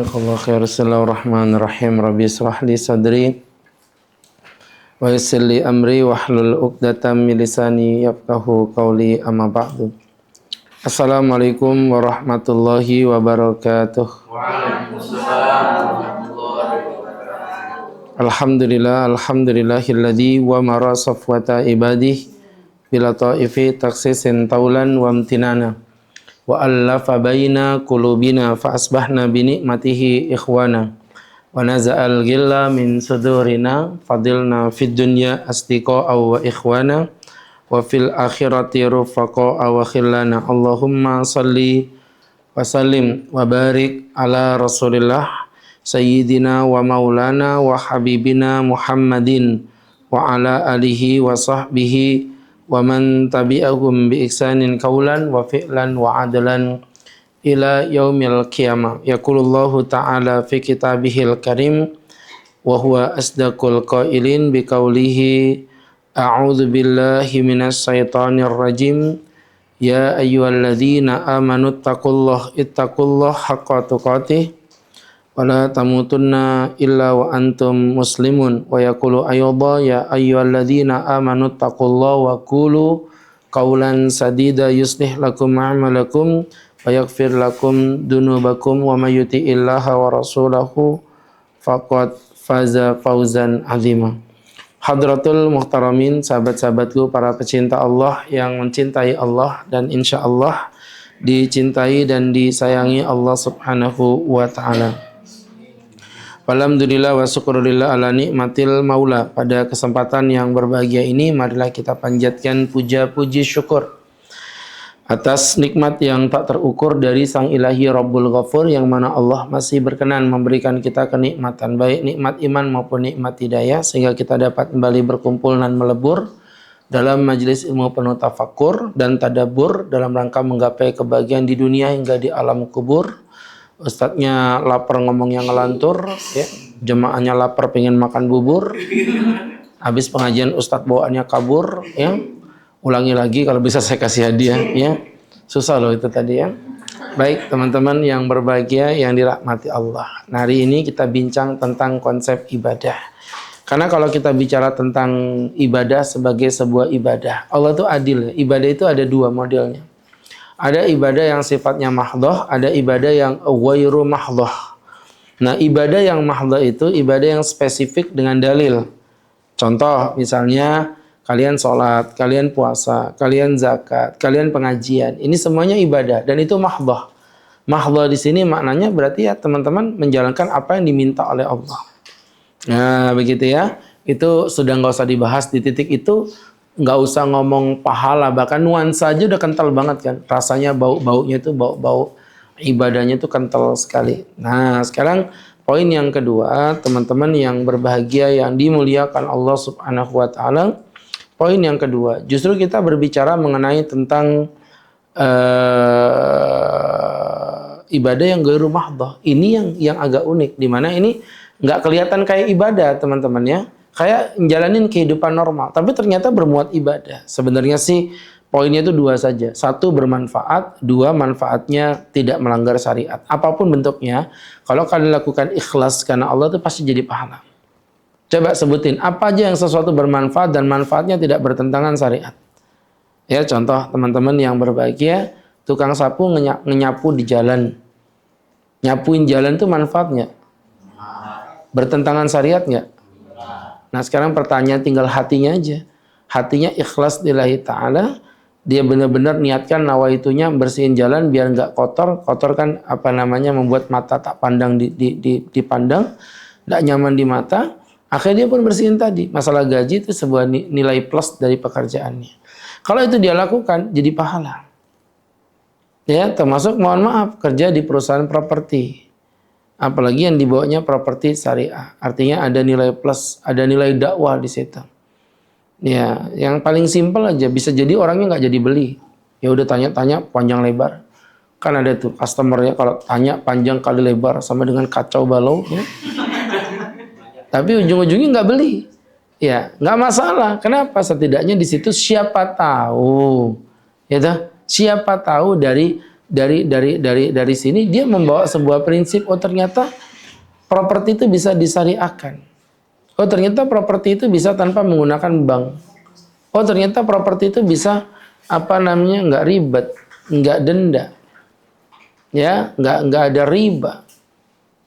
Jazakallahu khair. Bismillahirrahmanirrahim. Rabbi israh li sadri wa yassir li amri wahlul 'uqdatam min lisani yafqahu qawli, amma ba'du. Assalamualaikum warahmatullahi wabarakatuh. Waalaikumsalam warahmatullahi wabarakatuh. Alhamdulillahilladzi wa mara safwata ibadihi bila ta'ifi taksisin taulan wa amtinana wa allafa baina qulubina fa asbahna bi ni'matihi ikhwana wa naza'al ghilla min sudurina fadilna fid dunya asdiqa wa ikhwana wa fil akhirati rufaqa wa khillana. Allahumma salli wa sallim wa barik ala rasulillah sayyidina wa maulana wa habibina Muhammadin wa ala alihi wa sahbihi wa man tabi'ahum bi ihsanin qaulan wa fi'lan wa adlan ila yaumil qiyamah. Yaqulullahu ta'ala fi kitabihil karim wa huwa asdaqul qailin bi qawlihi a'udzu billahi minasy syaithanir rajim ya ayyuhalladzina amanu ittaqullaha haqqa tuqatih wa la tamutunna illa wa antum muslimun. Wa yaqulu ayyadha ya ayyuhalladzina amanu taqullaha wa qulu qawlan sadida yuslih lakum a'malakum wa yaghfir lakum dunubakum wa may yuti'illaha wa rasulahu faqad faza fawzan 'azima. Hadratul muhtaramin, sahabat-sahabatku para pecinta Allah yang mencintai Allah dan insyaallah dicintai dan disayangi Allah Subhanahu wa taala. Alhamdulillah wa syukurillah ala nikmatil maula. Pada kesempatan yang berbahagia ini, marilah kita panjatkan puja-puji syukur atas nikmat yang tak terukur dari Sang Ilahi Rabbul Ghafur, yang mana Allah masih berkenan memberikan kita kenikmatan, baik nikmat iman maupun nikmat hidayah, sehingga kita dapat kembali berkumpul dan melebur dalam majelis ilmu penuh tafakur dan tadabbur dalam rangka menggapai kebahagiaan di dunia hingga di alam kubur. Ustadznya lapar ngomongnya ngelantur, ya. Jemaahnya lapar pengen makan bubur. Habis pengajian ustadz bawaannya kabur, ya. Ulangi lagi kalau bisa saya kasih hadiah, ya. Susah loh itu tadi, ya. Baik teman-teman yang berbahagia yang dirahmati Allah. Nah, hari ini kita bincang tentang konsep ibadah. Karena kalau kita bicara tentang ibadah sebagai sebuah ibadah, Allah itu adil. Ibadah itu ada dua modelnya. Ada ibadah yang sifatnya mahdhah, ada ibadah yang ghairu mahdhah. Nah, ibadah yang mahdhah itu ibadah yang spesifik dengan dalil. Contoh, misalnya kalian sholat, kalian puasa, kalian zakat, kalian pengajian. Ini semuanya ibadah dan itu mahdhah. Mahdhah di sini maknanya berarti ya teman-teman menjalankan apa yang diminta oleh Allah. Nah, begitu ya. Itu sudah nggak usah dibahas di titik itu. Nggak usah ngomong pahala, bahkan nuansa aja udah kental banget kan. Rasanya bau-baunya itu bau ibadahnya itu kental sekali. Nah, sekarang poin yang kedua, teman-teman yang berbahagia yang dimuliakan Allah Subhanahu wa taala. Poin yang kedua, justru kita berbicara mengenai tentang ibadah yang ghairu mahdhah. Ini yang agak unik, di mana ini nggak kelihatan kayak ibadah, teman-teman ya. Kayak menjalanin kehidupan normal, tapi ternyata bermuat ibadah. Sebenarnya sih poinnya itu dua saja. Satu, bermanfaat. Dua, manfaatnya tidak melanggar syariat. Apapun bentuknya, kalau kalian lakukan ikhlas karena Allah itu pasti jadi pahala. Coba sebutin, apa aja yang sesuatu bermanfaat dan manfaatnya tidak bertentangan syariat. Ya, contoh teman-teman yang berbahagia, tukang sapu nyapu di jalan. Nyapuin jalan itu manfaatnya? Bertentangan syariat nggak? Nah, sekarang pertanyaan tinggal hatinya aja. Hatinya ikhlas lillahi ta'ala. Dia benar-benar niatkan nawaitunya bersihin jalan biar nggak kotor. Kotor kan membuat mata tak pandang dipandang. Nggak nyaman di mata. Akhirnya dia pun bersihin tadi. Masalah gaji itu sebuah nilai plus dari pekerjaannya. Kalau itu dia lakukan, jadi pahala. Ya, termasuk mohon maaf, kerja di perusahaan properti. Apalagi yang dibawanya properti syariah. Artinya ada nilai plus, ada nilai dakwah di situ. Ya, yang paling simpel aja, bisa jadi orangnya nggak jadi beli. Ya udah tanya-tanya panjang lebar. Kan ada tuh customernya kalau tanya panjang kali lebar sama dengan kacau balau. Ya. Tapi ujung-ujungnya nggak beli. Ya, nggak masalah. Kenapa? Setidaknya di situ siapa tahu. Ya, siapa tahu dari dari sini dia membawa sebuah prinsip, oh ternyata properti itu bisa disyariahkan. Oh ternyata properti itu bisa tanpa menggunakan bank. Oh ternyata properti itu bisa nggak ribet, nggak denda, ya nggak ada riba,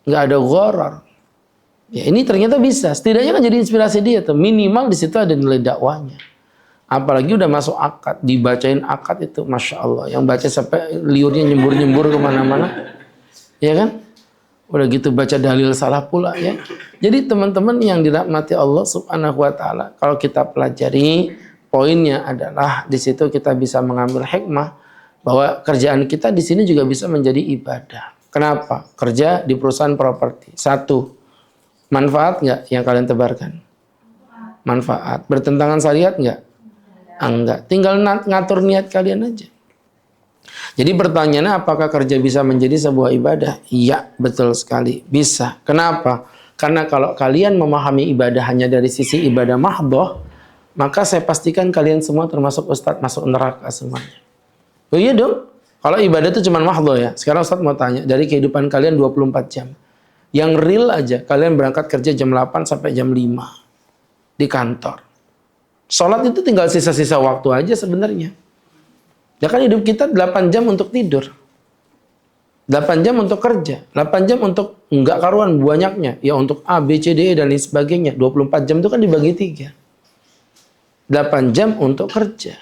nggak ada gharar. Ya ini ternyata bisa. Setidaknya kan jadi inspirasi dia tuh. Minimal di situ ada nilai dakwahnya. Apalagi udah masuk akad, dibacain akad itu, masya Allah. Yang baca sampai liurnya nyembur-nyembur kemana-mana, ya kan? Udah gitu baca dalil salah pula ya. Jadi teman-teman yang dirahmati Allah Subhanahu Wa Taala, kalau kita pelajari, poinnya adalah di situ kita bisa mengambil hikmah bahwa kerjaan kita di sini juga bisa menjadi ibadah. Kenapa? Kerja di perusahaan properti. Satu, manfaat nggak yang kalian tebarkan? Manfaat. Bertentangan syariat nggak? Enggak. Tinggal ngatur niat kalian aja. Jadi pertanyaannya, apakah kerja bisa menjadi sebuah ibadah? Iya, betul sekali. Bisa. Kenapa? Karena kalau kalian memahami ibadah hanya dari sisi ibadah mahdhah, maka saya pastikan kalian semua termasuk ustadz masuk neraka semuanya. Oh iya dong. Kalau ibadah itu cuma mahdhah ya. Sekarang ustadz mau tanya, dari kehidupan kalian 24 jam. Yang real aja, kalian berangkat kerja jam 8 sampai jam 5 di kantor. Sholat itu tinggal sisa-sisa waktu aja sebenarnya. Ya kan hidup kita 8 jam untuk tidur. 8 jam untuk kerja. 8 jam untuk enggak karuan banyaknya. Ya untuk A, B, C, D, E, dan lain sebagainya. 24 jam itu kan dibagi 3. 8 jam untuk kerja.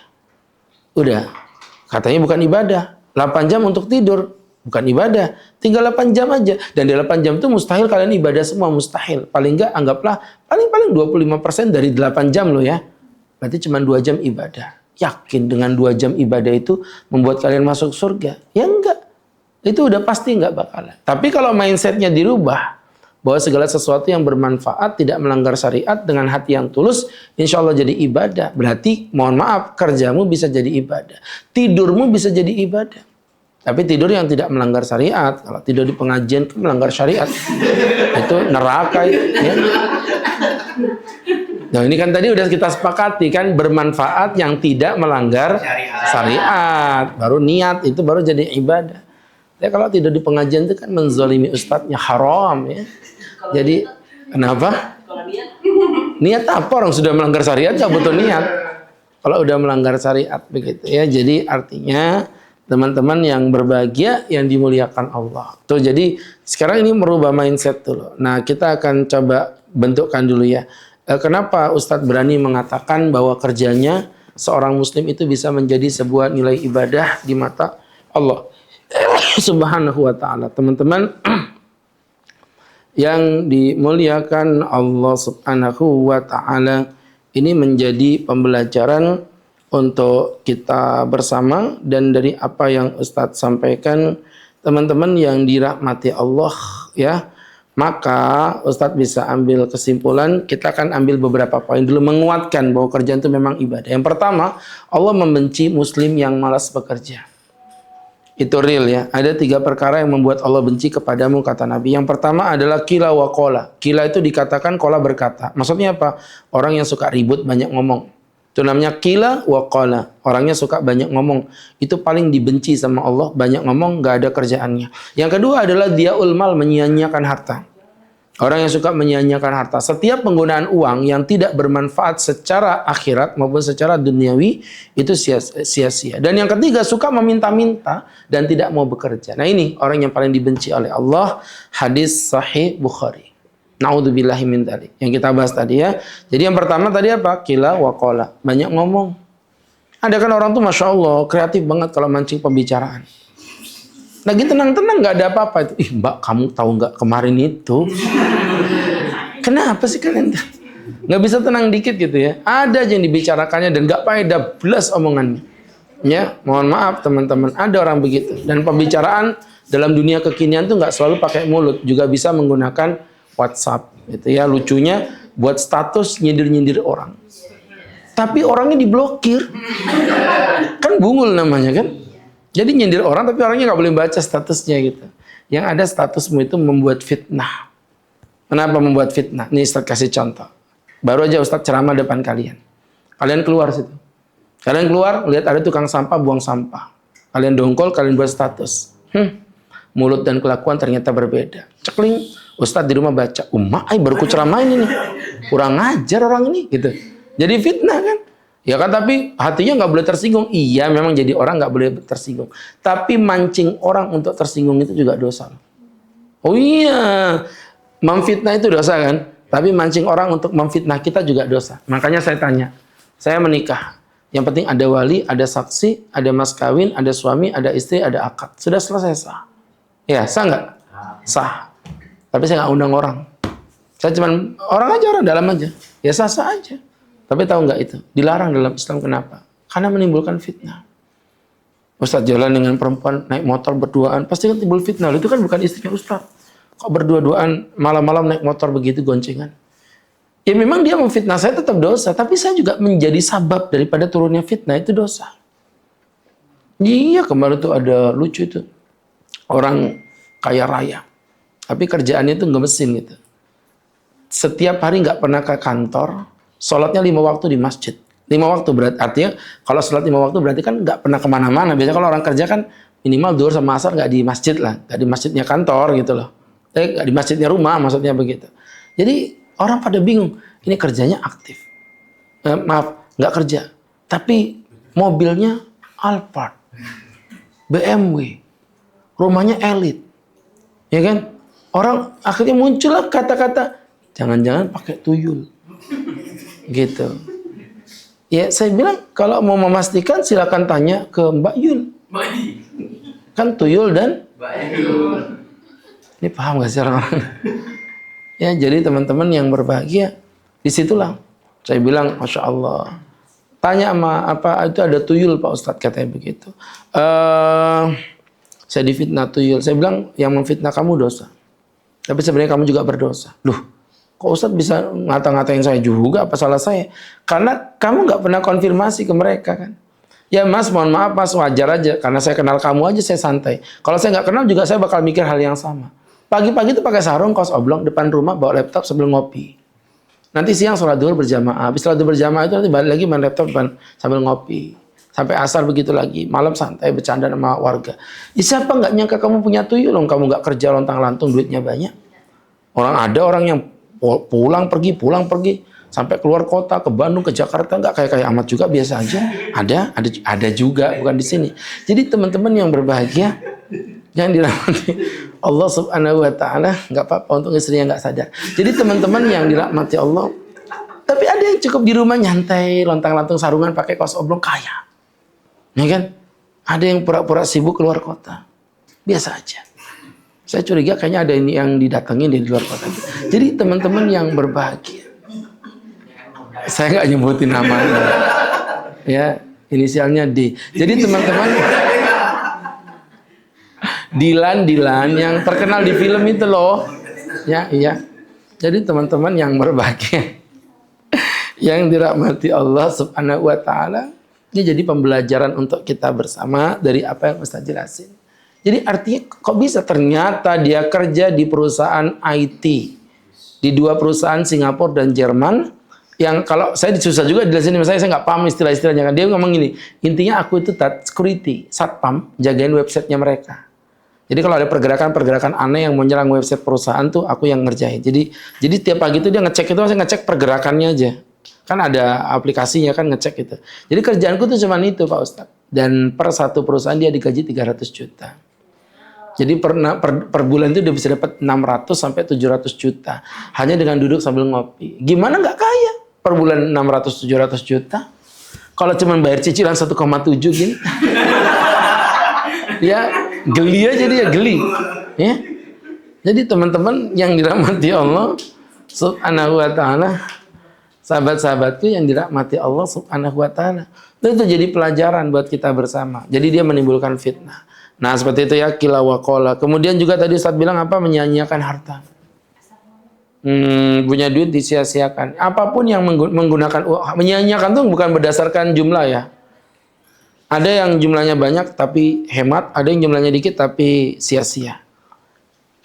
Udah. Katanya bukan ibadah. 8 jam untuk tidur. Bukan ibadah. Tinggal 8 jam aja. Dan di 8 jam itu mustahil kalian ibadah semua. Mustahil. Paling enggak anggaplah paling 25% dari 8 jam loh ya. Berarti cuma 2 jam ibadah. Yakin dengan 2 jam ibadah itu membuat kalian masuk surga? Ya enggak. Itu udah pasti enggak bakalan. Tapi kalau mindsetnya dirubah, bahwa segala sesuatu yang bermanfaat, tidak melanggar syariat dengan hati yang tulus, insya Allah jadi ibadah. Berarti mohon maaf, kerjamu bisa jadi ibadah. Tidurmu bisa jadi ibadah. Tapi tidur yang tidak melanggar syariat. Kalau tidur di pengajian itu melanggar syariat. Itu neraka itu. Ya. Nah ini kan tadi udah kita sepakati kan, bermanfaat yang tidak melanggar syariat. Baru niat, itu baru jadi ibadah. Ya kalau tidur di pengajian itu kan menzalimi ustadznya, haram ya. Jadi kenapa? Niat apa, orang sudah melanggar syariat nggak butuh niat. Kalau udah melanggar syariat begitu ya. Jadi artinya teman-teman yang berbahagia, yang dimuliakan Allah. Tuh jadi sekarang ini merubah mindset dulu. Nah kita akan coba bentukkan dulu ya. Kenapa Ustadz berani mengatakan bahwa kerjanya seorang muslim itu bisa menjadi sebuah nilai ibadah di mata Allah Subhanahu wa Ta'ala. Teman-teman yang dimuliakan Allah Subhanahu wa Ta'ala, ini menjadi pembelajaran untuk kita bersama. Dan dari apa yang Ustadz sampaikan, teman-teman yang dirahmati Allah ya, maka Ustadz bisa ambil kesimpulan. Kita akan ambil beberapa poin dulu menguatkan bahwa kerjaan itu memang ibadah. Yang pertama, Allah membenci muslim yang malas bekerja. Itu real ya. Ada 3 perkara yang membuat Allah benci kepadamu, kata Nabi. Yang pertama adalah kila wa kola. Kila itu dikatakan, kola berkata. Maksudnya apa? Orang yang suka ribut, banyak ngomong. Itu namanya kila wa kola. Orangnya suka banyak ngomong. Itu paling dibenci sama Allah. Banyak ngomong, gak ada kerjaannya. Yang kedua adalah diaul mal, menyia-nyiakan harta. Orang yang suka menyia-nyiakan harta. Setiap penggunaan uang yang tidak bermanfaat secara akhirat maupun secara duniawi, itu sia-sia. Dan yang ketiga, suka meminta-minta dan tidak mau bekerja. Nah ini orang yang paling dibenci oleh Allah. Hadis sahih Bukhari. Na'udzubillahi min dzalik. Yang kita bahas tadi ya. Jadi yang pertama tadi apa? Kila wa qala. Banyak ngomong. Ada kan orang tuh Masya Allah kreatif banget kalau mancing pembicaraan. Lagi tenang-tenang nggak ada apa-apa itu. Ih mbak, kamu tahu nggak kemarin itu? Kenapa sih kalian nggak bisa tenang dikit gitu ya? Ada aja yang dibicarakannya dan nggak faedah belas omongannya. Ya, mohon maaf teman-teman, ada orang begitu. Dan pembicaraan dalam dunia kekinian tuh nggak selalu pakai mulut, juga bisa menggunakan WhatsApp. Gitu ya, lucunya buat status nyindir-nyindir orang. Tapi orangnya diblokir. Kan bungul namanya kan? Jadi nyindir orang tapi orangnya nggak boleh baca statusnya gitu. Yang ada statusmu itu membuat fitnah. Kenapa membuat fitnah? Nih Ustaz kasih contoh. Baru aja Ustaz ceramah depan kalian. Kalian keluar situ. Kalian keluar, lihat ada tukang sampah buang sampah. Kalian dongkol, kalian buat status. Mulut dan kelakuan ternyata berbeda. Cekling, Ustadz di rumah baca, baru ku ceramain ini. Kurang ajar orang ini, gitu. Jadi fitnah kan? Ya kan, tapi hatinya nggak boleh tersinggung. Iya, memang jadi orang nggak boleh tersinggung. Tapi mancing orang untuk tersinggung itu juga dosa. Oh iya, memfitnah itu dosa kan? Tapi mancing orang untuk memfitnah kita juga dosa. Makanya saya tanya, saya menikah. Yang penting ada wali, ada saksi, ada mas kawin, ada suami, ada istri, ada akad. Sudah selesai, sah. Ya, sah nggak? Sah. Tapi saya nggak undang orang. Saya cuman orang aja, orang dalam aja. Ya sah-sah aja. Tapi tahu nggak itu? Dilarang dalam Islam, kenapa? Karena menimbulkan fitnah. Ustadz jalan dengan perempuan, naik motor berduaan, pasti kan timbul fitnah. Itu kan bukan istrinya Ustadz. Kok berdua-duaan malam-malam naik motor begitu goncengan? Ya memang dia memfitnah saya tetap dosa, tapi saya juga menjadi sabab daripada turunnya fitnah, itu dosa. Iya, kemarin tuh ada lucu itu. Orang kaya raya. Tapi kerjaannya itu ngemesin gitu. Setiap hari nggak pernah ke kantor, sholatnya 5 waktu di masjid. 5 waktu berarti, artinya kalau sholat 5 waktu berarti kan nggak pernah kemana-mana. Biasanya kalau orang kerja kan minimal duhur sama asar nggak di masjid lah. Nggak di masjidnya kantor gitu loh. Nggak di masjidnya rumah, maksudnya begitu. Jadi orang pada bingung, ini kerjanya aktif. Maaf, nggak kerja. Tapi mobilnya Alphard, BMW, rumahnya elit. Ya kan? Orang akhirnya muncullah kata-kata, jangan-jangan pakai tuyul. Gitu. Ya saya bilang, kalau mau memastikan silakan tanya ke Mbak Yul. Kan tuyul dan Mbak Yul. Ini paham gak sih orang-orang? Ya, jadi teman-teman yang berbahagia, disitulah saya bilang, Masya Allah. Tanya sama apa itu ada tuyul Pak Ustadz, katanya begitu. Saya difitnah tuyul. Saya bilang, yang memfitnah kamu dosa. Tapi sebenarnya kamu juga berdosa. Loh, kok Ustadz bisa ngata-ngatain saya juga? Apa salah saya? Karena kamu nggak pernah konfirmasi ke mereka kan. Ya mas, mohon maaf mas, wajar aja. Karena saya kenal kamu aja saya santai. Kalau saya nggak kenal juga saya bakal mikir hal yang sama. Pagi-pagi itu pakai sarung, kaos oblong, depan rumah, bawa laptop sambil ngopi. Nanti siang sholat duhur berjamaah. Habis sholat duhur berjamaah itu nanti balik lagi main laptop sambil ngopi. Sampai asar begitu lagi. Malam santai, bercanda sama warga. Ya, siapa nggak nyangka kamu punya tuyul? Kamu nggak kerja lontang-lantung, duitnya banyak. Ada orang yang pulang pergi. Sampai keluar kota, ke Bandung, ke Jakarta. Nggak kayak amat juga, biasa aja. Ada juga, bukan di sini. Jadi teman-teman yang berbahagia, yang dirahmati Allah Subhanahu wa Ta'ala, nggak apa-apa untuk istrinya nggak sadar. Jadi teman-teman yang dirahmati Allah, tapi ada yang cukup di rumah nyantai, lontang-lantung sarungan, pakai kaos oblong, kaya. Ya kan? Ada yang pura-pura sibuk keluar kota. Biasa aja. Saya curiga kayaknya ada ini yang didatengin di luar kota. Jadi teman-teman yang berbahagia. Saya nggak nyebutin namanya. Ya, inisialnya D. Jadi teman-teman Dilan yang terkenal di film itu loh. Ya, iya. Jadi teman-teman yang berbahagia, yang dirahmati Allah Subhanahu wa Ta'ala, ini jadi pembelajaran untuk kita bersama dari apa yang Ustaz jelasin. Jadi artinya kok bisa ternyata dia kerja di perusahaan IT di 2 perusahaan Singapura dan Jerman, yang kalau saya susah juga di sini, misalnya saya nggak paham istilah-istilahnya kan. Dia ngomong gini, intinya aku itu security, satpam, jagain websitenya mereka. Jadi kalau ada pergerakan-pergerakan aneh yang mau nyerang website perusahaan tuh aku yang ngerjain. Jadi tiap pagi itu dia ngecek itu, saya ngecek pergerakannya aja. Kan ada aplikasinya kan ngecek itu. Jadi kerjaanku tuh cuma itu Pak Ustadz. Dan per satu perusahaan dia digaji 300 juta. Jadi per bulan itu dia bisa dapat 600 sampai 700 juta. Hanya dengan duduk sambil ngopi. Gimana nggak kaya? Per bulan 600-700 juta. Kalau cuma bayar cicilan 1,7 gini. Ya geli aja dia, geli. Ya. Jadi teman-teman yang dirahmati Allah Subhanahu wa Ta'ala, sahabat-sahabatku yang dirahmati Allah Subhanahu wa Ta'ala, itu jadi pelajaran buat kita bersama. Jadi dia menimbulkan fitnah. Nah seperti itu ya, kila wa qala. Kemudian juga tadi Ustaz bilang apa? Menyanyiakan harta. Punya duit disia-siakan. Apapun yang menggunakan menyanyiakan itu bukan berdasarkan jumlah ya. Ada yang jumlahnya banyak tapi hemat, ada yang jumlahnya dikit tapi sia-sia.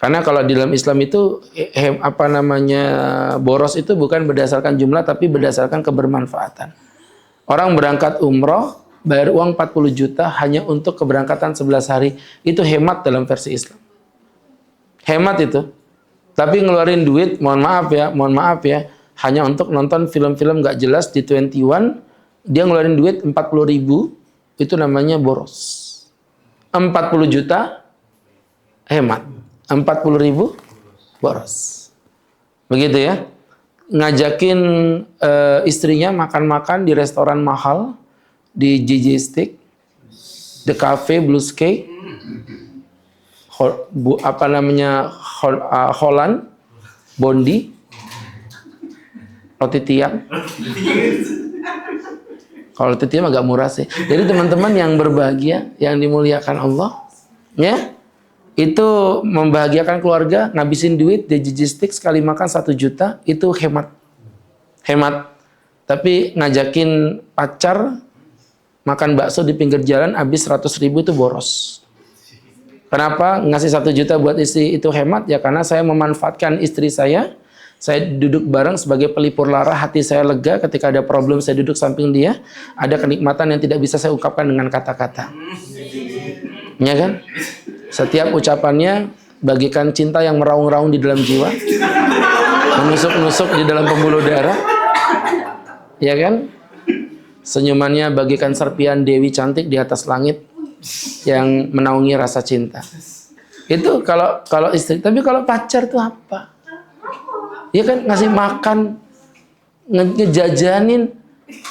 Karena kalau di dalam Islam itu boros itu bukan berdasarkan jumlah tapi berdasarkan kebermanfaatan. Orang berangkat umroh bayar uang 40 juta hanya untuk keberangkatan 11 hari. Itu hemat dalam versi Islam. Hemat itu. Tapi ngeluarin duit, mohon maaf ya, hanya untuk nonton film-film gak jelas di 21, dia ngeluarin duit 40 ribu, itu namanya boros. 40 juta, hemat. 40 ribu, boros. Begitu ya. Ngajakin istrinya makan-makan di restoran mahal, di JJ Steak, The Cafe, Blue Sky, Holland, Bondi, roti tiang. Kalau roti tiang agak murah sih. Jadi teman-teman yang berbahagia, yang dimuliakan Allah, ya, itu membahagiakan keluarga, ngabisin duit di JJ Steak sekali makan 1 juta, itu hemat. Hemat. Tapi ngajakin pacar makan bakso di pinggir jalan habis 100 ribu itu boros. Kenapa ngasih 1 juta buat istri itu hemat? Ya karena saya memanfaatkan istri saya duduk bareng sebagai pelipur lara, hati saya lega ketika ada problem, saya duduk samping dia, ada kenikmatan yang tidak bisa saya ungkapkan dengan kata-kata. Ya kan? Setiap ucapannya bagikan cinta yang meraung-raung di dalam jiwa, menusuk-nusuk di dalam pembuluh darah. Ya kan? Senyumannya bagikan serpian dewi cantik di atas langit yang menaungi rasa cinta. Itu kalau istri. Tapi kalau pacar tuh apa? Ya kan ngasih makan, ngejajanin.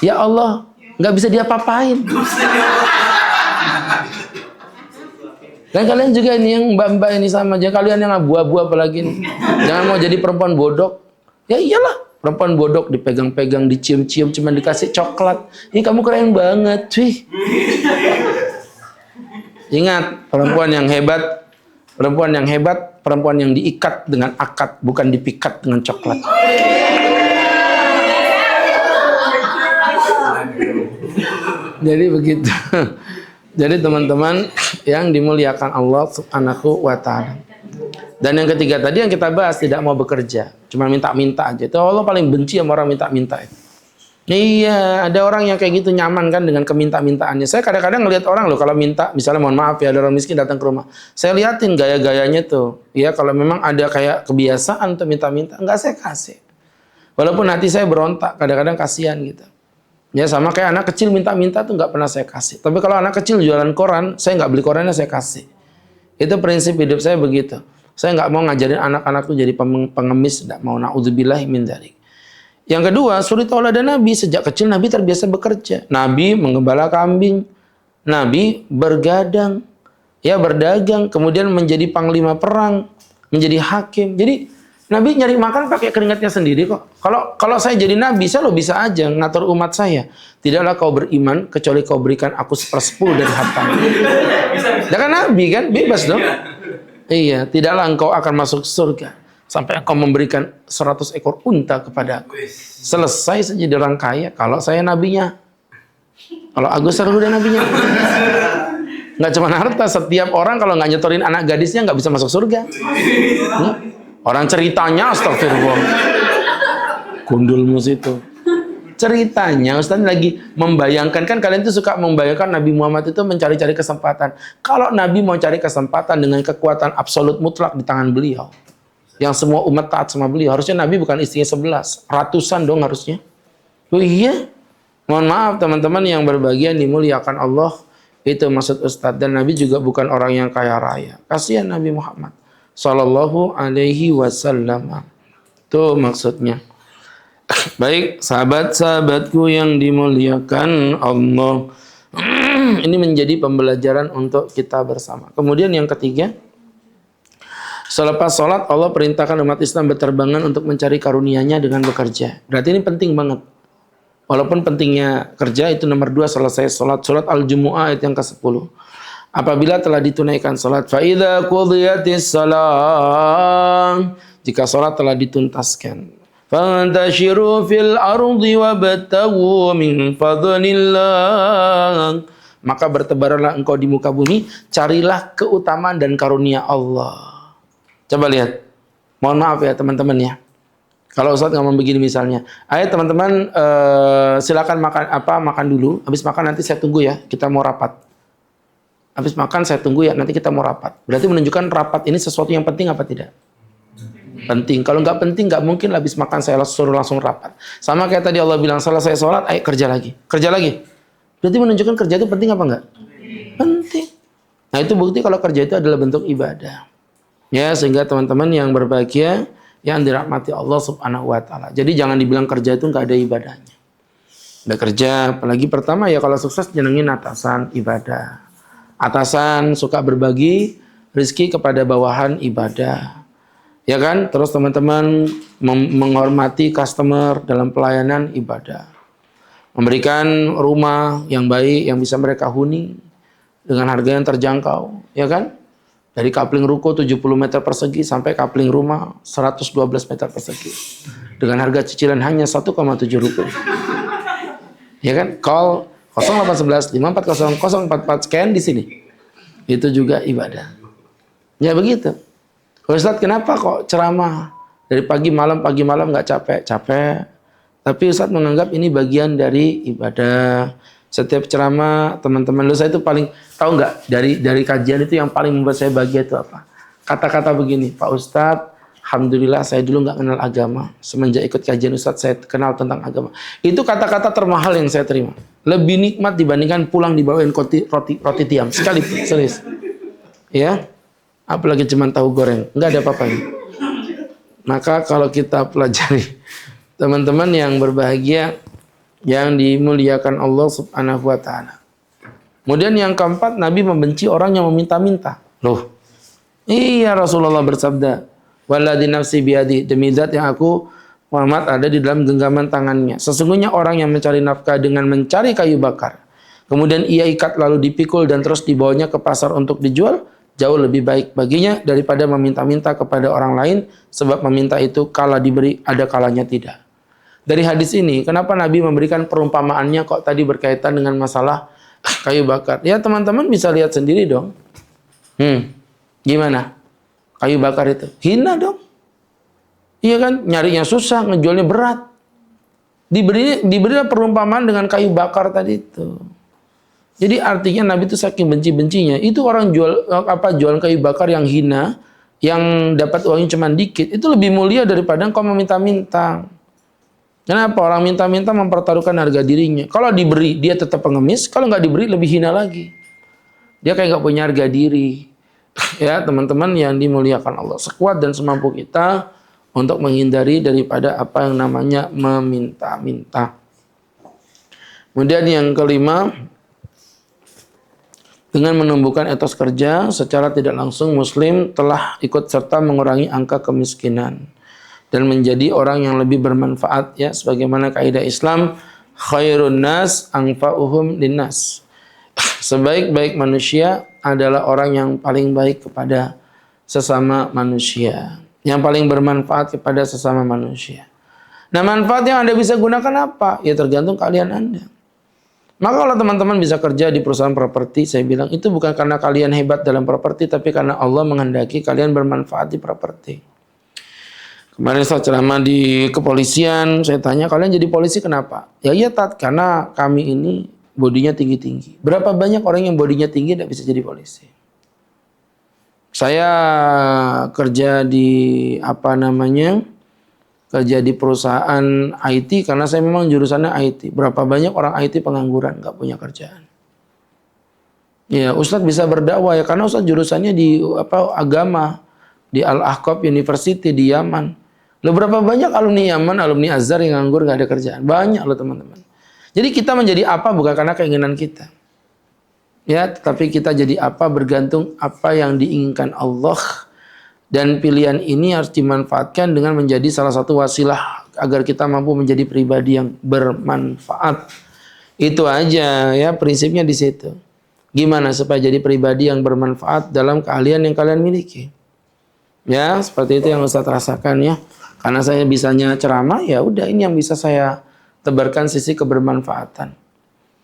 Ya Allah, nggak bisa diapa-apain. Dan kalian juga ini yang mbak-mbak ini sama aja. Kalian yang abu-abu apalagi nih. Jangan mau jadi perempuan bodoh. Ya iyalah. Perempuan bodoh dipegang-pegang, dicium-cium, cuma dikasih coklat. Ini kamu keren banget, cuy. Ingat, perempuan yang hebat, perempuan yang diikat dengan akad, bukan dipikat dengan coklat. Jadi begitu. Jadi teman-teman yang dimuliakan Allah Subhanahu wa Ta'ala. Dan yang ketiga tadi yang kita bahas, tidak mau bekerja, cuma minta-minta aja. Itu Allah paling benci sama orang minta-minta itu. Iya, ada orang yang kayak gitu nyaman kan dengan keminta-mintaannya. Saya kadang-kadang ngelihat orang loh kalau minta, misalnya mohon maaf ya ada orang miskin datang ke rumah. Saya liatin gaya-gayanya tuh. Ya kalau memang ada kayak kebiasaan untuk minta-minta, enggak saya kasih. Walaupun hati saya berontak, kadang-kadang kasihan gitu. Ya sama kayak anak kecil minta-minta tuh nggak pernah saya kasih. Tapi kalau anak kecil jualan koran, saya nggak beli korannya, saya kasih. Itu prinsip hidup saya begitu. Saya nggak mau ngajarin anak-anak tuh jadi pengemis, nggak mau, naudzubillahi min dzalik. Yang kedua, suri tauladan Nabi. Sejak kecil Nabi terbiasa bekerja. Nabi menggembala kambing. Nabi bergadang, ya berdagang, kemudian menjadi panglima perang, menjadi hakim. Jadi Nabi nyari makan pakai keringatnya sendiri kok. Kalau saya jadi Nabi, saya lo bisa aja ngatur umat saya. Tidaklah kau beriman kecuali kau berikan aku 1/10 dari hartamu. Ya kan Nabi kan, bebas dong. Iya, tidaklah engkau akan masuk surga sampai engkau memberikan 100 ekor unta kepada aku. Selesai saja jadi orang kaya kalau saya nabinya. Kalau Agus Sarudah nabinya. Nggak cuma harta, setiap orang kalau nggak nyetorin anak gadisnya nggak bisa masuk surga. Orang ceritanya astagfirullah. Gundulmu situ. Ceritanya Ustaz lagi membayangkan, kan kalian tuh suka membayangkan Nabi Muhammad itu mencari-cari kesempatan. Kalau Nabi mau cari kesempatan dengan kekuatan absolut mutlak di tangan beliau, yang semua umat taat sama beliau, harusnya Nabi bukan istrinya 11, ratusan dong harusnya. Oh iya. Mohon maaf teman-teman yang berbahagia dimuliakan Allah, itu maksud Ustaz. Dan Nabi juga bukan orang yang kaya raya. Kasihan Nabi Muhammad Sallallahu alaihi wasallam. Itu maksudnya. Baik, sahabat-sahabatku yang dimuliakan Allah. Ini menjadi pembelajaran untuk kita bersama. Kemudian yang ketiga, selepas sholat Allah perintahkan umat Islam berterbangan untuk mencari karunia-Nya dengan bekerja. Berarti ini penting banget. Walaupun pentingnya kerja itu nomor 2 selesai sholat. Surat Al-Jumu'ah ayat yang ke-10. Apabila telah ditunaikan sholat, فَإِذَا قُضِيَتِ الصَّلَاةِ, jika sholat telah dituntaskan, فَانْتَشِرُوا فِي الْأَرْضِ وَابْتَغُوا مِنْ فَضْلِ اللَّهِ, maka bertebaranlah engkau di muka bumi, carilah keutamaan dan karunia Allah. Coba lihat. Mohon maaf ya teman-teman ya. Kalau Ustadz ngomong begini misalnya, ayo teman-teman silakan makan dulu. Habis makan nanti saya tunggu ya, kita mau rapat. Habis makan saya tunggu ya, nanti kita mau rapat. Berarti menunjukkan rapat ini sesuatu yang penting apa tidak? Penting. Kalau nggak penting, nggak mungkin habis makan saya suruh langsung rapat. Sama kayak tadi Allah bilang, selesai sholat, ayo kerja lagi. Kerja lagi. Berarti menunjukkan kerja itu penting apa enggak? Penting. Nah itu bukti kalau kerja itu adalah bentuk ibadah. Ya, sehingga teman-teman yang berbahagia, yang dirahmati Allah Subhanahu wa taala. Jadi jangan dibilang kerja itu enggak ada ibadahnya. Udah kerja, apalagi pertama ya kalau sukses jenengin atasan ibadah. Atasan suka berbagi rezeki kepada bawahan ibadah. Ya kan? Terus teman-teman menghormati customer dalam pelayanan ibadah. Memberikan rumah yang baik yang bisa mereka huni dengan harga yang terjangkau, ya kan? Dari kapling ruko 70 meter persegi sampai kapling rumah 112 meter persegi. Dengan harga cicilan hanya 1,7 rupiah. Ya kan? Call 0811 540 044 scan di sini. Itu juga ibadah. Ya begitu. Ustadz kenapa kok ceramah dari pagi malam nggak capek? Capek. Tapi Ustadz menganggap ini bagian dari ibadah. Setiap ceramah teman-teman lu saya itu paling tahu nggak dari kajian itu yang paling membuat saya bahagia itu apa? Kata-kata begini, Pak Ustadz, alhamdulillah saya dulu nggak kenal agama. Semenjak ikut kajian Ustadz saya kenal tentang agama. Itu kata-kata termahal yang saya terima. Lebih nikmat dibandingkan pulang dibawain roti tiam sekalipun, serius. Ya, apalagi cuma tahu goreng, nggak ada apa-apanya. Maka kalau kita pelajari teman-teman yang berbahagia, yang dimuliakan Allah Subhanahu wa taala. Kemudian yang keempat, Nabi membenci orang yang meminta-minta. Loh. Iya, Rasulullah bersabda, "Walladzi nafsi biyadi", demi zat yang aku Muhammad ada di dalam genggaman tangannya. Sesungguhnya orang yang mencari nafkah dengan mencari kayu bakar, kemudian ia ikat lalu dipikul dan terus dibawanya ke pasar untuk dijual, jauh lebih baik baginya daripada meminta-minta kepada orang lain, sebab meminta itu kala diberi ada kalanya tidak. Dari hadis ini, kenapa Nabi memberikan perumpamaannya kok tadi berkaitan dengan masalah kayu bakar? Ya teman-teman bisa lihat sendiri dong. Gimana? Kayu bakar itu hina dong. Iya kan? Nyarinya susah, ngejualnya berat. Diberilah perumpamaan dengan kayu bakar tadi itu. Jadi artinya Nabi itu saking benci-bencinya, itu orang jualan kayu bakar yang hina, yang dapat uangnya cuma dikit, itu lebih mulia daripada engkau meminta-minta. Kenapa? Orang minta-minta mempertaruhkan harga dirinya. Kalau diberi, dia tetap pengemis. Kalau nggak diberi, lebih hina lagi. Dia kayak nggak punya harga diri. Ya, teman-teman yang dimuliakan Allah. Sekuat dan semampu kita untuk menghindari daripada apa yang namanya meminta-minta. Kemudian yang kelima, dengan menumbuhkan etos kerja, secara tidak langsung Muslim telah ikut serta mengurangi angka kemiskinan dan menjadi orang yang lebih bermanfaat, ya, sebagaimana kaidah Islam, khairun nas anfa'uhum linnas. Sebaik-baik manusia adalah orang yang paling baik kepada sesama manusia, yang paling bermanfaat kepada sesama manusia. Nah, manfaat yang Anda bisa gunakan apa? Ya tergantung kalian Anda. Maka kalau teman-teman bisa kerja di perusahaan properti, saya bilang itu bukan karena kalian hebat dalam properti, tapi karena Allah menghendaki kalian bermanfaat di properti. Kemarin saya ceramah di kepolisian, saya tanya, kalian jadi polisi kenapa? Ya iya Tat, karena kami ini bodinya tinggi-tinggi. Berapa banyak orang yang bodinya tinggi tidak bisa jadi polisi? Saya kerja di kerja di perusahaan IT karena saya memang jurusannya IT. Berapa banyak orang IT pengangguran, nggak punya kerjaan? Ya, Ustadz bisa berdakwah ya karena Ustadz jurusannya di agama di Al-Ahqaf University di Yaman. Loh, berapa banyak alumni Yaman, alumni Azhar yang nganggur nggak ada kerjaan? Banyak loh teman-teman. Jadi kita menjadi apa bukan karena keinginan kita. Ya, tetapi kita jadi apa bergantung apa yang diinginkan Allah. Dan pilihan ini harus dimanfaatkan dengan menjadi salah satu wasilah agar kita mampu menjadi pribadi yang bermanfaat. Itu aja ya, prinsipnya di situ. Gimana supaya jadi pribadi yang bermanfaat dalam keahlian yang kalian miliki. Ya, seperti itu yang Ustaz rasakan ya. Karena saya bisanya ceramah, ya udah ini yang bisa saya tebarkan sisi kebermanfaatan.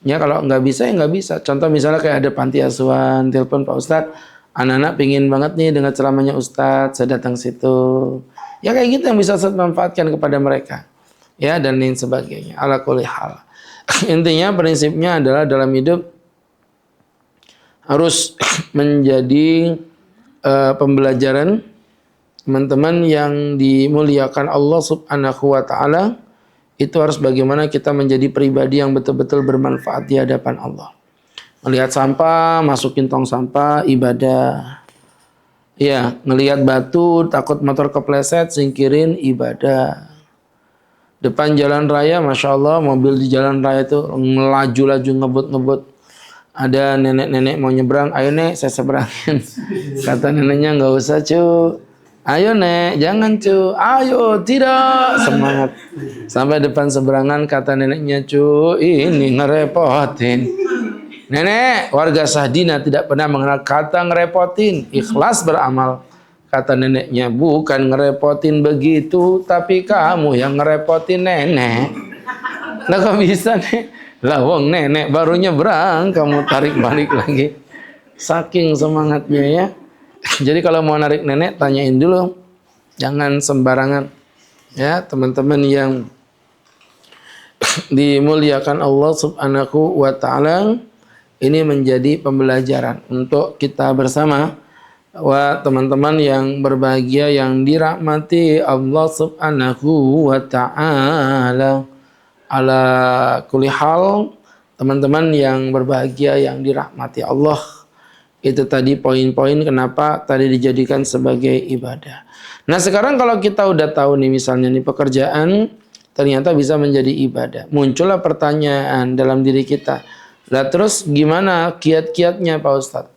Ya kalau nggak bisa ya nggak bisa. Contoh misalnya kayak ada panti asuhan, telepon Pak Ustadz, anak-anak pingin banget nih dengar ceramahnya Ustadz, saya datang situ. Ya kayak gitu yang bisa Ustaz manfaatkan kepada mereka. Ya dan lain sebagainya. Ala kulli hal. Intinya prinsipnya adalah dalam hidup harus menjadi pembelajaran teman-teman yang dimuliakan Allah Subhanahu wa taala. Itu harus bagaimana kita menjadi pribadi yang betul-betul bermanfaat di hadapan Allah. Melihat sampah, masukin tong sampah, ibadah. Ya, ngelihat batu, takut motor kepleset, singkirin, ibadah. Depan jalan raya, Masya Allah, mobil di jalan raya itu ngelaju-laju, ngebut-ngebut. Ada nenek-nenek mau nyebrang, ayo nek, saya seberangin. Kata neneknya, nggak usah cu. Ayo nek, jangan cu. Ayo, tidak. Semangat. Sampai depan seberangan, kata neneknya, cu, ini ngerepotin. Nenek, warga Sahdina tidak pernah mengenal kata ngerepotin. Ikhlas beramal. Kata neneknya, bukan ngerepotin begitu, tapi kamu yang ngerepotin nenek. Nah kok bisa nih? Lah wong nenek baru nyebrang, kamu tarik balik lagi. Saking semangatnya ya. Jadi kalau mau narik nenek, tanyain dulu. Jangan sembarangan. Ya teman-teman yang dimuliakan Allah Subhanahu wa ta'ala. Ini menjadi pembelajaran untuk kita bersama. Wah teman-teman yang berbahagia yang dirahmati Allah Subhanahu wa ta'ala. Ala kulli hal, teman-teman yang berbahagia yang dirahmati Allah. Itu tadi poin-poin kenapa tadi dijadikan sebagai ibadah. Nah sekarang kalau kita udah tahu nih misalnya nih pekerjaan ternyata bisa menjadi ibadah. Muncullah pertanyaan dalam diri kita. Lah terus gimana kiat-kiatnya Pak Ustadz?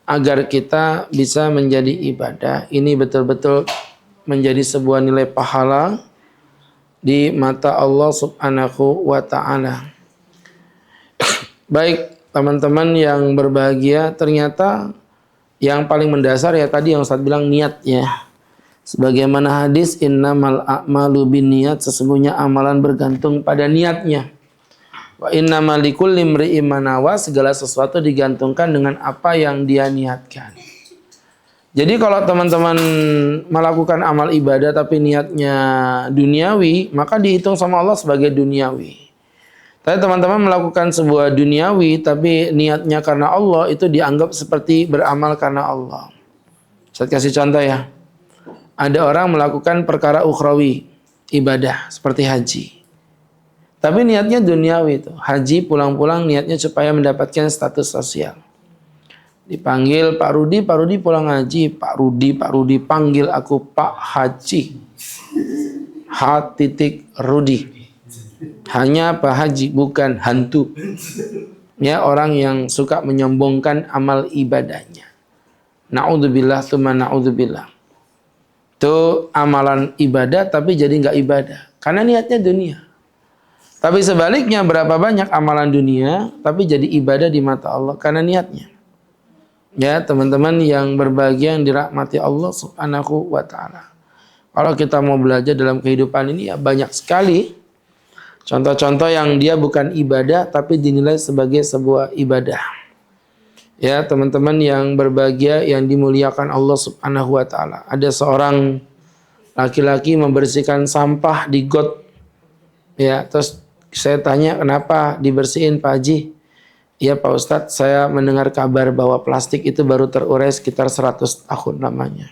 Agar kita bisa menjadi ibadah, ini betul-betul menjadi sebuah nilai pahala di mata Allah Subhanahu wa ta'ala. Baik teman-teman yang berbahagia, ternyata yang paling mendasar ya tadi yang Ustaz bilang niat ya. Sebagaimana hadis innamal a'malu binniyat, sesungguhnya amalan bergantung pada niatnya. Wa innamal likulli imri'in ma nawa, segala sesuatu digantungkan dengan apa yang dia niatkan. Jadi kalau teman-teman melakukan amal ibadah tapi niatnya duniawi, maka dihitung sama Allah sebagai duniawi. Tapi teman-teman melakukan sebuah duniawi tapi niatnya karena Allah, itu dianggap seperti beramal karena Allah. Saya kasih contoh ya. Ada orang melakukan perkara ukhrawi, ibadah seperti haji. Tapi niatnya duniawi itu. Haji pulang-pulang niatnya supaya mendapatkan status sosial. Dipanggil Pak Rudi pulang haji. Pak Rudi panggil aku Pak Haji. Rudi. Hanya Pak Haji, bukan hantu. Ya, orang yang suka menyombongkan amal ibadahnya. Na'udzubillah tsumma na'udzubillah. Itu amalan ibadah tapi jadi nggak ibadah. Karena niatnya dunia. Tapi sebaliknya berapa banyak amalan dunia tapi jadi ibadah di mata Allah karena niatnya. Ya teman-teman yang berbahagia yang dirahmati Allah Subhanahu wa ta'ala. Kalau kita mau belajar dalam kehidupan ini ya banyak sekali contoh-contoh yang dia bukan ibadah tapi dinilai sebagai sebuah ibadah. Ya teman-teman yang berbahagia yang dimuliakan Allah Subhanahu wa ta'ala. Ada seorang laki-laki membersihkan sampah di got. Ya terus saya tanya kenapa dibersihin Pak Haji? Iya Pak Ustadz, saya mendengar kabar bahwa plastik itu baru terurai sekitar 100 tahun lamanya.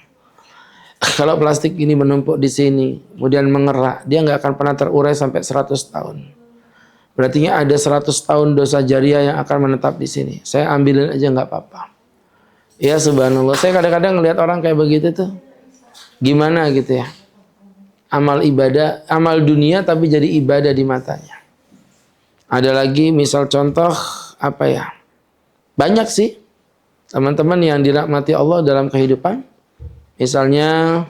Kalau plastik ini menumpuk di sini, kemudian mengerak, dia nggak akan pernah terurai sampai 100 tahun. Berarti ada 100 tahun dosa jariah yang akan menetap di sini. Saya ambilin aja nggak apa-apa. Ya subhanallah, saya kadang-kadang ngelihat orang kayak begitu tuh. Gimana gitu ya. Amal ibadah, amal dunia tapi jadi ibadah di matanya. Ada lagi misal contoh apa ya? Banyak sih teman-teman yang dirahmati Allah dalam kehidupan. Misalnya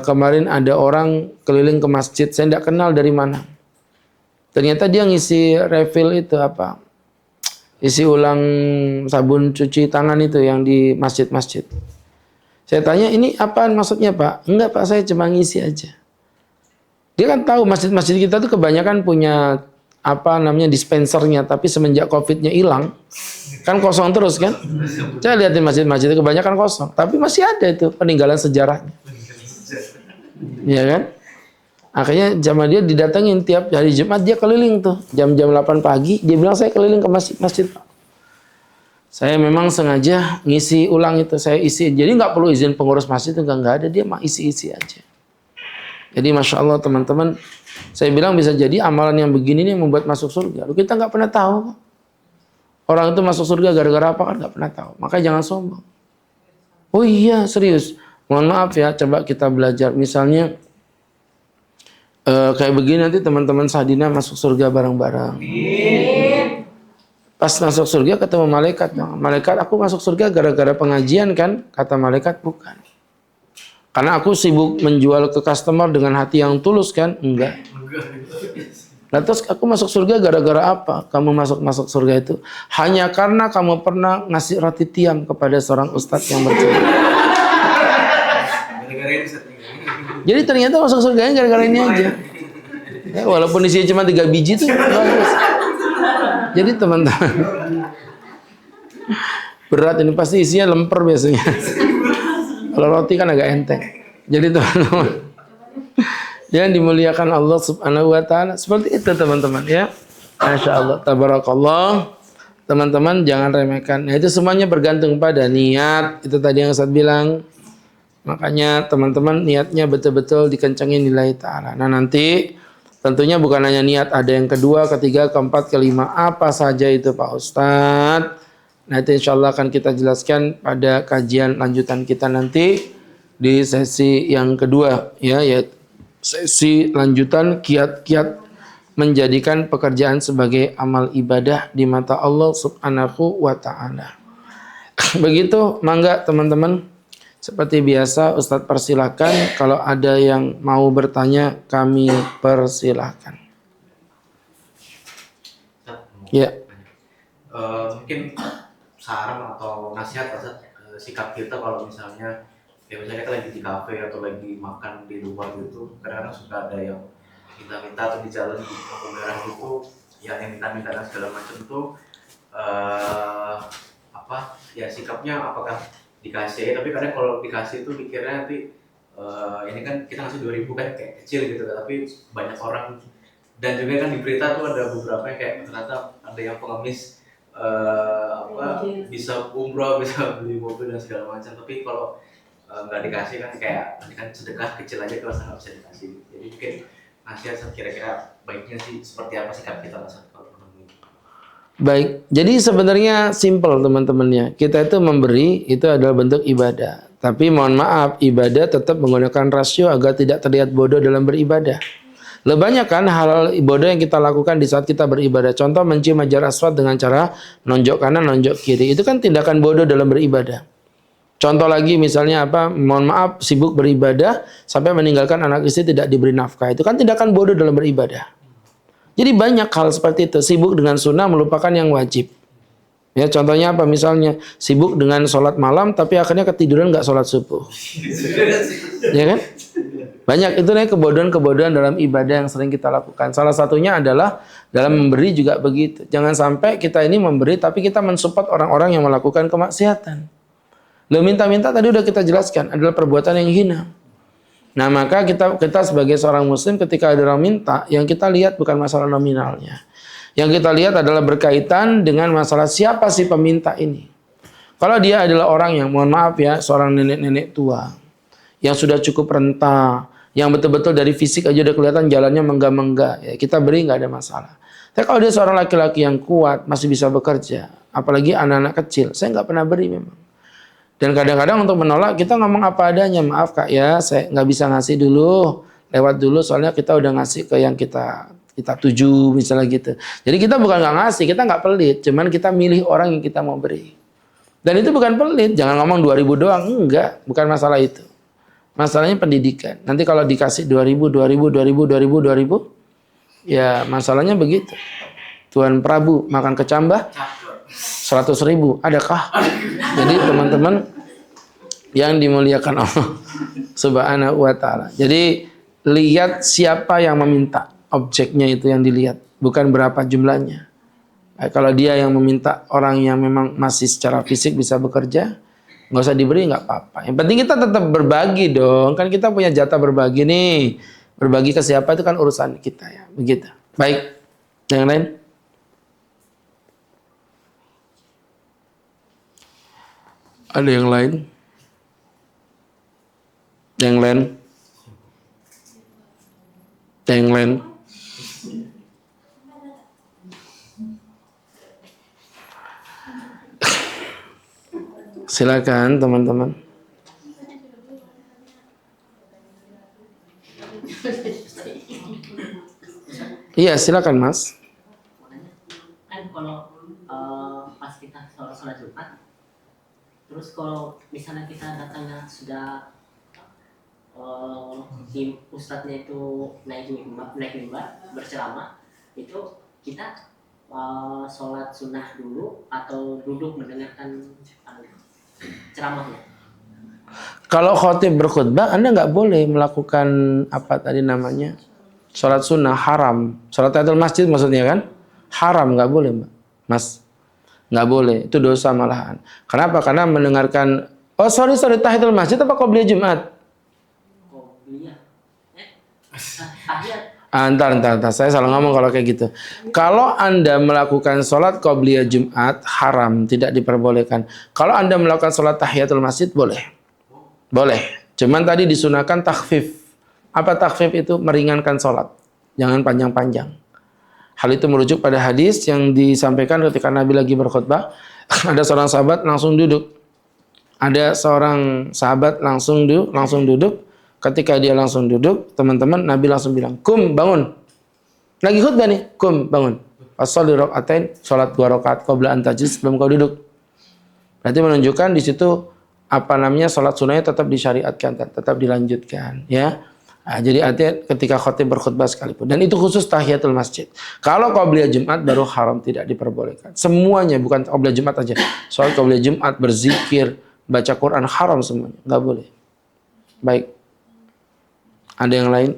kemarin ada orang keliling ke masjid, saya tidak kenal dari mana. Ternyata dia ngisi refill itu apa? Isi ulang sabun cuci tangan itu yang di masjid-masjid. Saya tanya ini apaan maksudnya Pak? Enggak Pak, saya cuma ngisi aja. Dia kan tahu masjid-masjid kita tuh kebanyakan punya apa namanya dispensernya, tapi semenjak COVID-nya hilang kan kosong terus kan. Saya lihatin masjid-masjid itu kebanyakan kosong, tapi masih ada itu peninggalan sejarahnya. Ya kan? Akhirnya sama dia didatengin tiap hari Jumat, dia keliling tuh jam-jam 8 pagi, dia bilang saya keliling ke masjid. Saya memang sengaja ngisi ulang itu, saya isi. Jadi nggak perlu izin pengurus masjid, itu nggak ada, dia mah isi-isi aja. Jadi Masya Allah teman-teman, saya bilang bisa jadi amalan yang begini nih membuat masuk surga. Lalu kita nggak pernah tahu. Orang itu masuk surga gara-gara apa kan nggak pernah tahu. Makanya jangan sombong. Oh iya serius. Mohon maaf ya, coba kita belajar. Misalnya kayak begini nanti teman-teman Sadina masuk surga bareng-bareng. Pas masuk surga ketemu malaikat. Malaikat, aku masuk surga gara-gara pengajian kan? Kata malaikat, bukan. Karena aku sibuk menjual ke customer dengan hati yang tulus kan? Enggak. Nah terus aku masuk surga gara-gara apa? Kamu masuk surga itu hanya karena kamu pernah ngasih roti tiam kepada seorang ustadz yang berjaya. Jadi ternyata masuk surganya gara-gara ini aja. Ya, walaupun isinya cuma 3 biji tuh bagus. Jadi teman-teman, berat ini pasti isinya lemper biasanya. Kalau roti kan agak enteng. Jadi teman-teman, yang dimuliakan Allah Subhanahu wa taala seperti itu teman-teman ya. Masya Allah, tabarakallah. Teman-teman jangan remehkan. Nah, itu semuanya bergantung pada niat. Itu tadi yang saya bilang. Makanya teman-teman niatnya betul-betul dikencangin nilai ta'ala. Nah nanti tentunya bukan hanya niat, ada yang kedua, ketiga, keempat, kelima, apa saja itu Pak Ustadz. Nah itu insya Allah akan kita jelaskan pada kajian lanjutan kita nanti di sesi yang kedua ya, yaitu sesi lanjutan kiat-kiat menjadikan pekerjaan sebagai amal ibadah di mata Allah Subhanahu wa taala. Begitu, mangga teman-teman. Seperti biasa Ustadz persilakan, kalau ada yang mau bertanya kami persilakan. Ya. Mungkin saran atau nasihat Ustadz, sikap kita kalau misalnya misalnya kita lagi di kafe atau lagi makan di luar gitu, kadang-kadang suka ada yang minta-minta atau di jalan di lampu merah gitu, yang minta-minta dan segala macam itu sikapnya apakah dikasih, tapi kadang kalau dikasih itu pikirnya nanti ini kan kita ngasih 2.000 kan kayak kecil gitu kan, tapi banyak orang, dan juga kan di berita tuh ada beberapa yang kayak ternyata ada yang pengemis bisa umroh, bisa beli mobil dan segala macam, tapi kalau nggak dikasih kan kayak ini kan sedekah kecil aja kalau nggak bisa dikasih. Jadi mungkin nasihat kira-kira baiknya sih seperti apa sikap kita saat kalau menemui. Baik, jadi sebenarnya simpel teman-temannya. Kita itu memberi itu adalah bentuk ibadah. Tapi mohon maaf, ibadah tetap menggunakan rasio agar tidak terlihat bodoh dalam beribadah. Lebih banyak kan hal bodoh yang kita lakukan di saat kita beribadah. Contoh mencium hajar aswad dengan cara nonjok kanan, nonjok kiri. Itu kan tindakan bodoh dalam beribadah. Contoh lagi misalnya apa? Mohon maaf, sibuk beribadah sampai meninggalkan anak istri tidak diberi nafkah. Itu kan tindakan bodoh dalam beribadah. Jadi banyak hal seperti itu, sibuk dengan sunnah melupakan yang wajib. Ya contohnya apa? Misalnya sibuk dengan sholat malam tapi akhirnya ketiduran nggak sholat subuh. Ya kan? Banyak itu nih kebodohan-kebodohan dalam ibadah yang sering kita lakukan. Salah satunya adalah dalam memberi juga begitu. Jangan sampai kita ini memberi tapi kita mensupport orang-orang yang melakukan kemaksiatan. Lo minta-minta tadi udah kita jelaskan adalah perbuatan yang hina. Nah maka kita sebagai seorang muslim ketika ada orang minta, yang kita lihat bukan masalah nominalnya. Yang kita lihat adalah berkaitan dengan masalah siapa sih peminta ini. Kalau dia adalah orang yang mohon maaf ya, seorang nenek-nenek tua, yang sudah cukup renta, yang betul-betul dari fisik aja udah kelihatan jalannya menggah-menggah, ya kita beri nggak ada masalah. Tapi kalau dia seorang laki-laki yang kuat, masih bisa bekerja, apalagi anak-anak kecil, saya nggak pernah beri memang. Dan kadang-kadang untuk menolak kita ngomong apa adanya, maaf kak ya saya nggak bisa ngasih dulu, lewat dulu soalnya kita udah ngasih ke yang kita tuju misalnya gitu. Jadi kita bukan nggak ngasih, kita nggak pelit, cuman kita milih orang yang kita mau beri. Dan itu bukan pelit, jangan ngomong 2.000 doang, enggak, bukan masalah itu. Masalahnya pendidikan. Nanti kalau dikasih 2.000, ya masalahnya begitu. Tuan Prabu makan kecambah 100.000, adakah? Jadi teman-teman yang dimuliakan Allah Subhanahu wa taala. Jadi lihat siapa yang meminta, objeknya itu yang dilihat, bukan berapa jumlahnya. Kalau dia yang meminta orang yang memang masih secara fisik bisa bekerja, nggak usah diberi nggak apa-apa. Yang penting kita tetap berbagi dong. Kan kita punya jatah berbagi nih. Berbagi ke siapa itu kan urusan kita ya. Begitu. Baik. Yang lain? Ada yang lain? Yang lain? Yang lain? Silakan teman-teman. Iya, silakan Mas. Kan kalau pas kita sholat Jumat, terus kalau misalnya kita datangnya sudah ustadznya itu naik mimbar berceramah, itu kita sholat sunnah dulu atau duduk mendengarkan ceramahnya? Kalau khotib berkhutbah, Anda nggak boleh melakukan apa tadi namanya, sholat sunnah, haram. Sholat tahiyatul masjid maksudnya kan? Haram, nggak boleh Mbak. Mas. Nggak boleh, itu dosa malahan. Kenapa? Karena mendengarkan, tahiyatul masjid apa qobliyah Jumat? Qobliyah. Tahiyat. Entar, saya salah ngomong kalau kayak gitu. Kalau Anda melakukan sholat qobliyah Jumat, haram, tidak diperbolehkan. Kalau Anda melakukan sholat tahiyatul masjid, boleh. Boleh. Cuman tadi disunahkan takhfif. Apa takhfif itu? Meringankan sholat. Jangan panjang-panjang. Hal itu merujuk pada hadis yang disampaikan ketika Nabi lagi berkhutbah. Ada seorang sahabat langsung duduk. Ada seorang sahabat langsung duduk. Ketika dia langsung duduk, teman-teman, Nabi langsung bilang, "Kum, bangun." Lagi khutbah nih, "Kum, bangun." As-sholli rak'atain, salat 2 rakaat qabla an tajlis, sebelum kau duduk. Berarti menunjukkan di situ salat sunnahnya tetap disyariatkan, tetap dilanjutkan, ya. Nah, jadi artinya ketika khotib berkhutbah sekalipun, dan itu khusus tahiyatul masjid. Kalau qobliyah Jumat baru haram, tidak diperbolehkan. Semuanya, bukan qobliyah Jumat aja. Soal qobliyah Jumat, berzikir, baca Quran, haram semuanya, nggak boleh. Baik. Ada yang lain?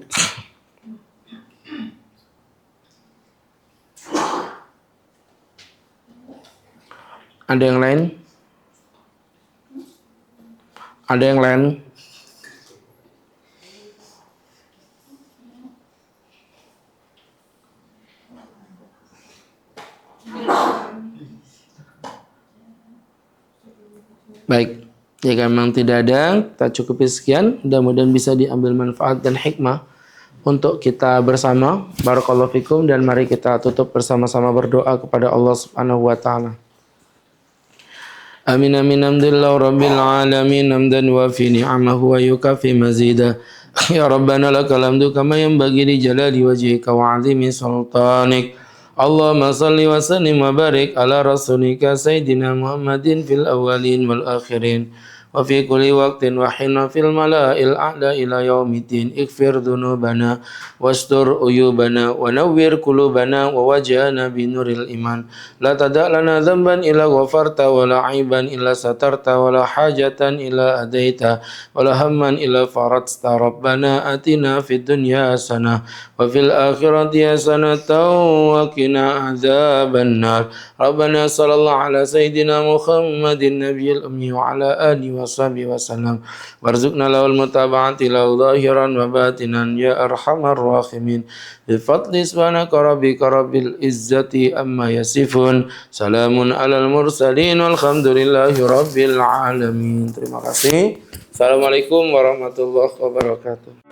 Ada yang lain? Ada yang lain? Baik. Jika memang tidak ada, kita cukupi sekian. Mudah-mudahan bisa diambil manfaat dan hikmah untuk kita bersama. Barakallahu fikum, dan mari kita tutup bersama-sama berdoa kepada Allah Subhanahu wa taala. Amin amin hamdulillah rabbil alamin hamdan wa fi ni'amahu wa yukafi mazida. Ya Rabbana lakal hamdu kama yanbaghi li jalali wajhika wa 'azimi sultanik. Allahumma salli wa sallim wa barik ala rasulika sayyidina Muhammadin fil awwalin wal akhirin wa fi kulli waqtin wa hina fil mala'il a'la ila yaumiddin. Ighfir dhunubana wastur uyubana wa nawwir qulubana wa wajhana binuril iman. La tada' lana dhanban illa ghafarta wa la 'aiban illa satarta wa la hajatan illa adaita wa la hamman illa faradta. Rabbana atina fid dunya hasanah wa fil akhirati hasanatan wa qina adzabannar. Rabbana sallallahu ala sayyidina Muhammadin nabiyil ummi wa ala alihi wa sahbihi wa sallam warzuqna lahul mutaba'ati lahu zahiran wa batinan ya arhamar rahimin. Bi fadli subhanaka rabbika rabbil izzati amma yasifun. Salamun alal mursalin walhamdulillahi rabbil alamin. Terima kasih. Assalamualaikum warahmatullahi wabarakatuh.